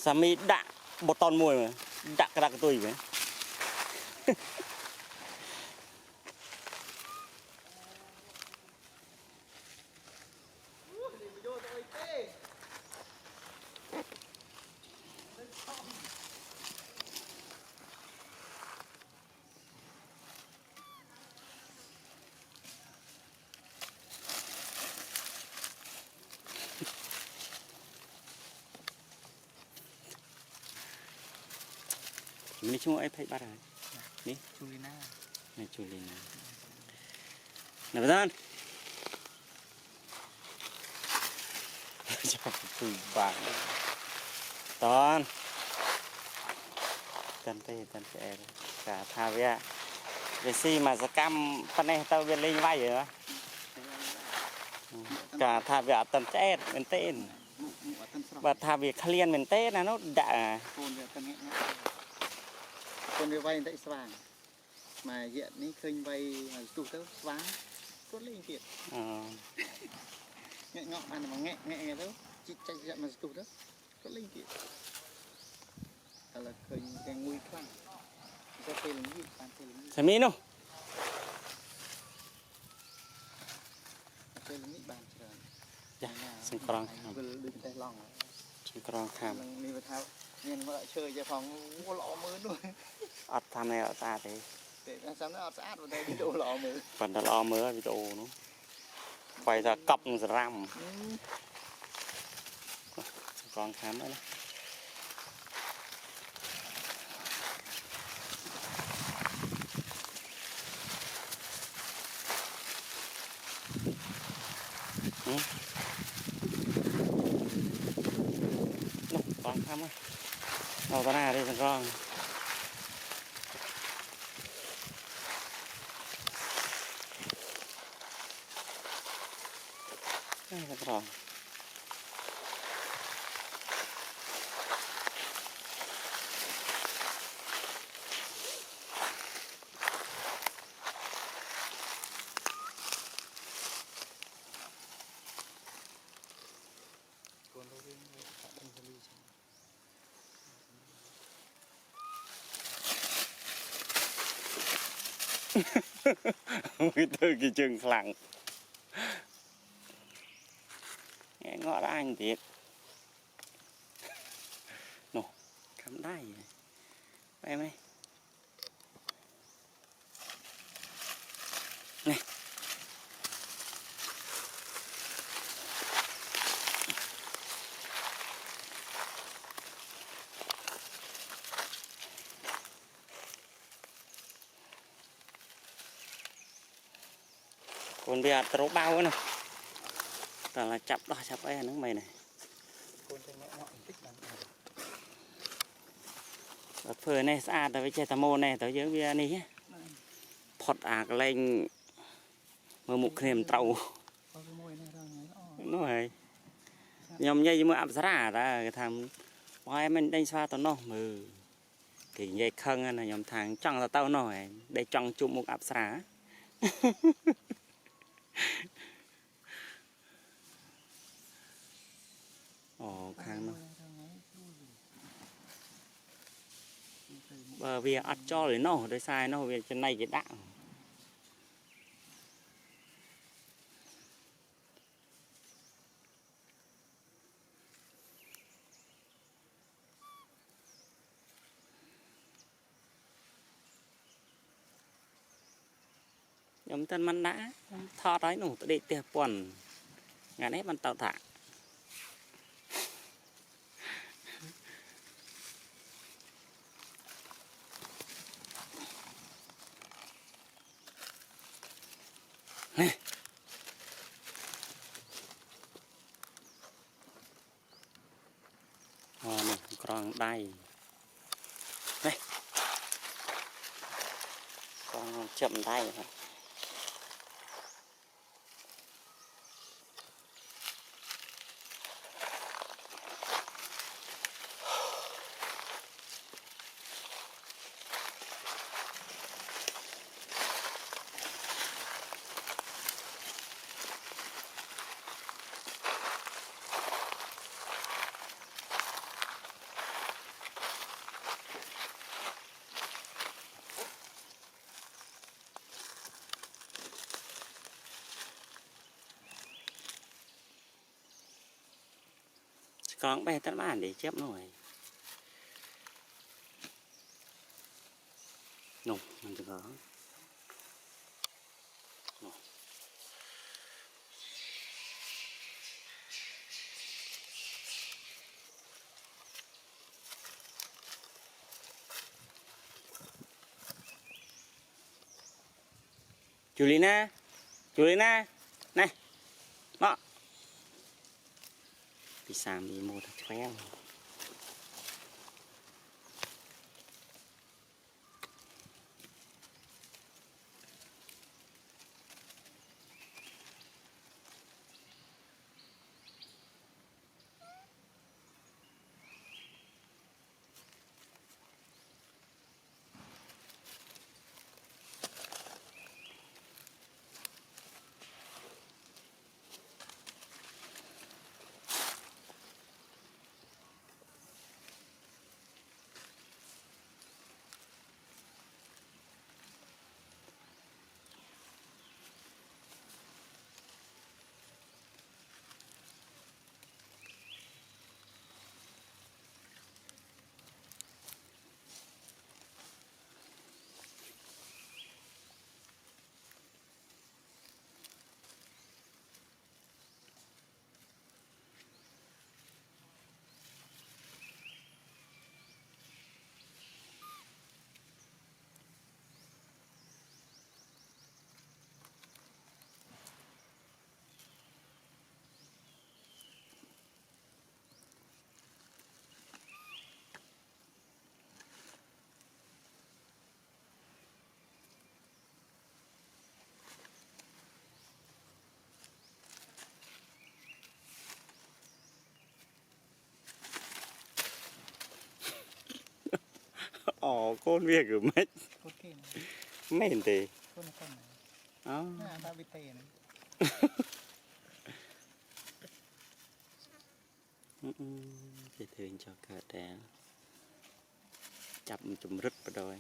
สามีด่าบทตอนมวยมั้ยด่ากระดักตุยมั้ยนี่ชั่วไอ้เพชรบ้าอะไรนี่จูลีน่านี่จูลีน่าไหนบ้างชอบคุยบ้างตอนตันเต้กาทาเวียเวซี่มาสกัมปันเนตเวียลิงไว้เหรอกาทาเวียตันเต้เป็นเต้นบัดทาเวียเคลียนเป็นเต้นนะnóด่าคนไปได้สว่างมาเยอะนี่เคยไปตู้เต้าสว่างก็เล่นเกียรเงาะมันมาแงะแล้วจิตใจจะมาตู้เต้าก็เล่นเกียรแต่เคยแกงงุยคลั่งจะเป็นยี่ปานเป็นยี่สามีเนาะเป็นยี่บานเชิญจ้ะสงกรานต์ครับดูแต่ล่องสงกรานต์ครับมีประทับเงินว่าเชยจะฟองวัวหล่อมือด้วยอัดทำในอัดตาเลยแต่ซ้ำนั้นอัดสะอาดวันใดวิดีโอหล่อมือปั่นตลอดมือวิดีโอนู้ไฟจะกอบจะรำสงกรานต์ครับนะกองทำอ่ะเอาตาหน้าดิสังกองนี่สังกองวิเตอร์กี่จึงขลังแง่เงาะได้อังเดียดโน่ทำได้ไปไหมนี่คนเบียร์ตรุบ้านะแต่ละจับđóจับไอ้นั่งmày này phơi này xa tới với chơi tamo này tới dưới bia này phật ạc lên mưa mục kềm trâu nó này nhom dây mưa áp giá ra cái thằng ngoài mình đánh xoa tao nó mờ cái dây khăng này nhom thằng trăng là tao nổi để trăng chụp một áp giá ồ khang nó bờ vì ăn cho để nó để sai nó về trên này cái đạn nhóm thân man đã thọ đấy nổ để tiệp quần ngàn hếtมันtạo thả này còn đây này còn chậm đây con bé tắt bạn để chép nổi nồng mình được có Julina Julina này đó bị xàm bị một thật phèn ồ con việc của mấy កូនគេណា mấy hình tì កូនកូនណា đó អាដាក់វិទេណា thì thường cho cả đẻ chậm chùm rít vào đôi